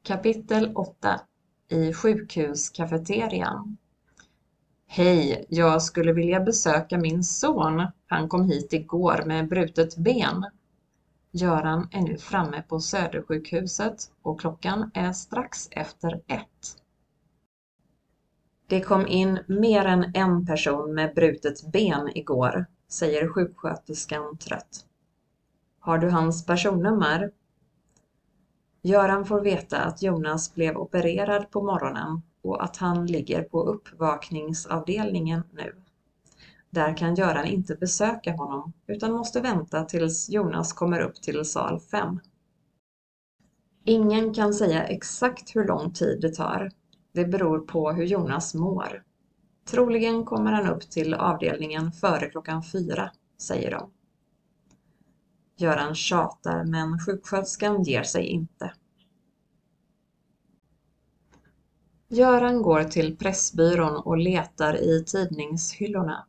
Kapitel 8 i sjukhuskafeterian. Hej, jag skulle vilja besöka min son. Han kom hit igår med brutet ben. Göran är nu framme på Södersjukhuset och klockan är strax efter 1. Det kom in mer än en person med brutet ben igår, säger sjuksköterskan trött. Har du hans personnummer? Göran får veta att Jonas blev opererad på morgonen och att han ligger på uppvakningsavdelningen nu. Där kan Göran inte besöka honom utan måste vänta tills Jonas kommer upp till sal 5. Ingen kan säga exakt hur lång tid det tar. Det beror på hur Jonas mår. Troligen kommer han upp till avdelningen före klockan 4, säger de. Göran tjatar men sjuksköterskan ger sig inte. Göran går till pressbyrån och letar i tidningshyllorna.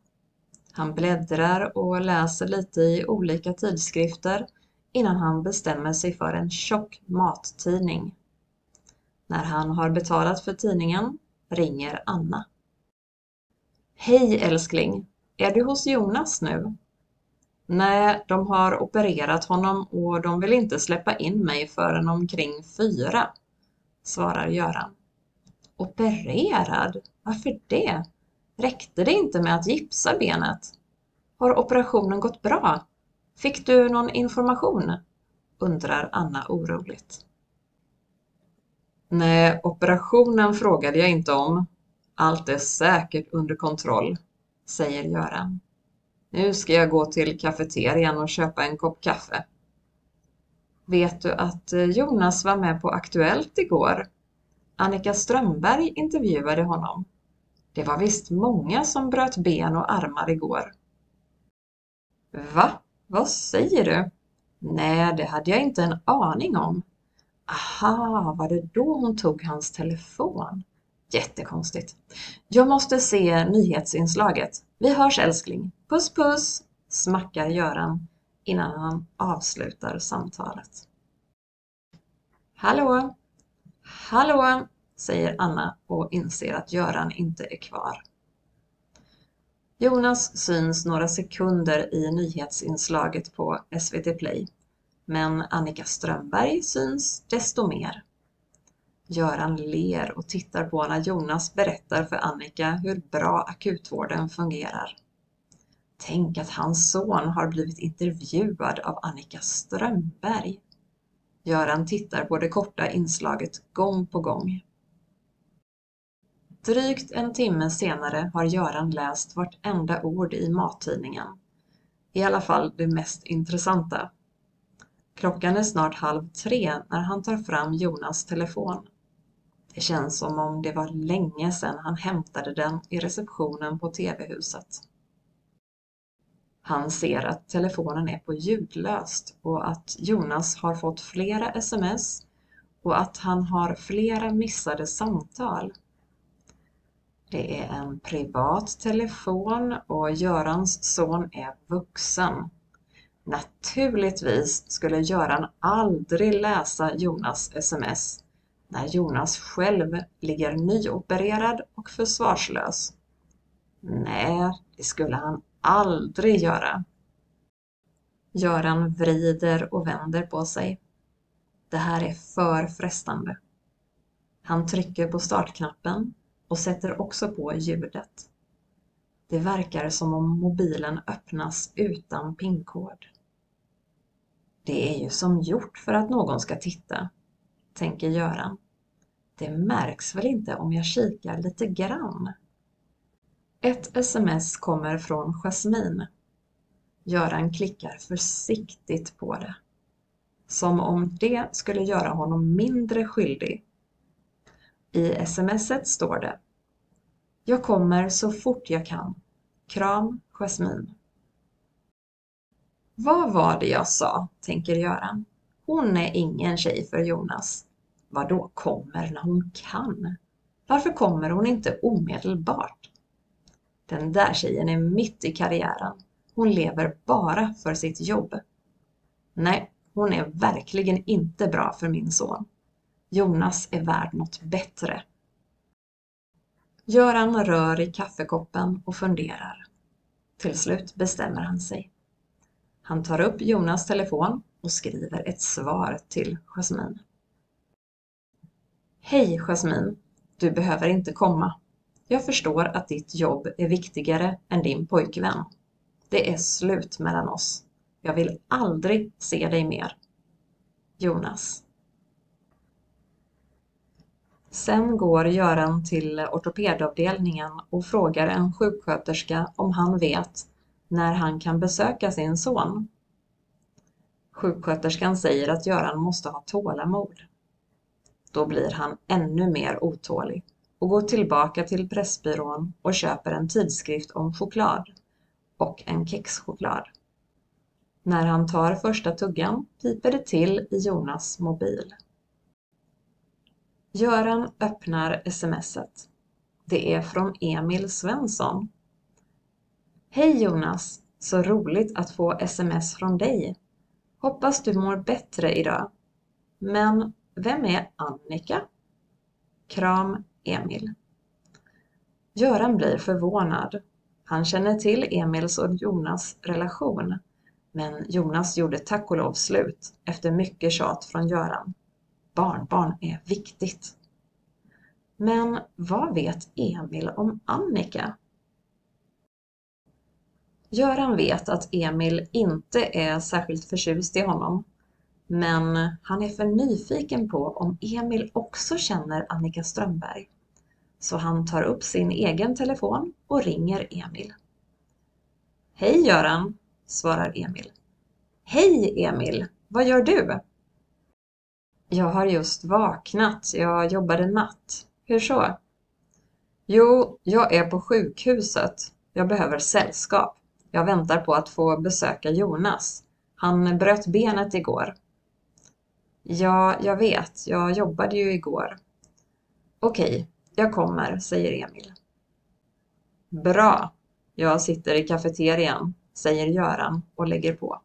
Han bläddrar och läser lite i olika tidskrifter innan han bestämmer sig för en tjock mattidning. När han har betalat för tidningen ringer Anna. Hej älskling, är du hos Jonas nu? Nej, de har opererat honom och de vill inte släppa in mig förrän omkring 4, svarar Göran. Opererad? Varför det? Räckte det inte med att gipsa benet? Har operationen gått bra? Fick du någon information? Undrar Anna oroligt. Nej, operationen frågade jag inte om. Allt är säkert under kontroll, säger Göran. Nu ska jag gå till kafeterian och köpa en kopp kaffe. Vet du att Jonas var med på Aktuellt igår? Annika Strömberg intervjuade honom. Det var visst många som bröt ben och armar igår. Va? Vad säger du? Nej, det hade jag inte en aning om. Aha, var det då hon tog hans telefon? Jättekonstigt. Jag måste se nyhetsinslaget. Vi hörs älskling. Puss puss, smackar Göran innan han avslutar samtalet. Hallå? Hallå, säger Anna och inser att Göran inte är kvar. Jonas syns några sekunder i nyhetsinslaget på SVT Play, men Annika Strömberg syns desto mer. Göran ler och tittar på när Jonas berättar för Annika hur bra akutvården fungerar. Tänk att hans son har blivit intervjuad av Annika Strömberg. Göran tittar på det korta inslaget gång på gång. Drygt en timme senare har Göran läst vartenda ord i mattidningen. I alla fall det mest intressanta. Klockan är snart 2:30 när han tar fram Jonas telefon. Det känns som om det var länge sedan han hämtade den i receptionen på TV-huset. Han ser att telefonen är på ljudlöst och att Jonas har fått flera sms och att han har flera missade samtal. Det är en privat telefon och Görans son är vuxen. Naturligtvis skulle Göran aldrig läsa Jonas sms när Jonas själv ligger nyopererad och försvarslös. Nej, det skulle han aldrig göra. Göran vrider och vänder på sig. Det här är för frestande. Han trycker på startknappen och sätter också på ljudet. Det verkar som om mobilen öppnas utan pinkod. Det är ju som gjort för att någon ska titta, tänker Göran. Det märks väl inte om jag kikar lite grann. Ett sms kommer från Jasmin. Göran klickar försiktigt på det. Som om det skulle göra honom mindre skyldig. I smset står det: Jag kommer så fort jag kan. Kram, Jasmin. Vad var det jag sa, tänker Göran. Hon är ingen tjej för Jonas. Vad då kommer när hon kan? Varför kommer hon inte omedelbart? Den där tjejen är mitt i karriären. Hon lever bara för sitt jobb. Nej, hon är verkligen inte bra för min son. Jonas är värd något bättre. Göran rör i kaffekoppen och funderar. Till slut bestämmer han sig. Han tar upp Jonas telefon och skriver ett svar till Jasmin. Hej Jasmin, du behöver inte komma. Jag förstår att ditt jobb är viktigare än din pojkvän. Det är slut mellan oss. Jag vill aldrig se dig mer. Jonas. Sen går Göran till ortopedavdelningen och frågar en sjuksköterska om han vet när han kan besöka sin son. Sjuksköterskan säger att Göran måste ha tålamod. Då blir han ännu mer otålig och går tillbaka till Pressbyrån och köper en tidskrift om choklad och en kexchoklad. När han tar första tuggan piper det till i Jonas mobil. Göran öppnar smset. Det är från Emil Svensson. Hej Jonas, så roligt att få sms från dig. Hoppas du mår bättre idag. Men vem är Annika? Kram Emil. Göran blir förvånad. Han känner till Emils och Jonas relation. Men Jonas gjorde tack och lov slut efter mycket tjat från Göran. Barnbarn är viktigt. Men vad vet Emil om Annika? Göran vet att Emil inte är särskilt förtjust i honom. Men han är för nyfiken på om Emil också känner Annika Strömberg. Så han tar upp sin egen telefon och ringer Emil. Hej Göran, svarar Emil. Hej Emil, vad gör du? Jag har just vaknat, jag jobbade natt. Hur så? Jo, jag är på sjukhuset. Jag behöver sällskap. Jag väntar på att få besöka Jonas. Han bröt benet igår. Ja, jag vet. Jag jobbade ju igår. Okej, jag kommer, säger Emil. Bra. Jag sitter i kafeterian, säger Göran och lägger på.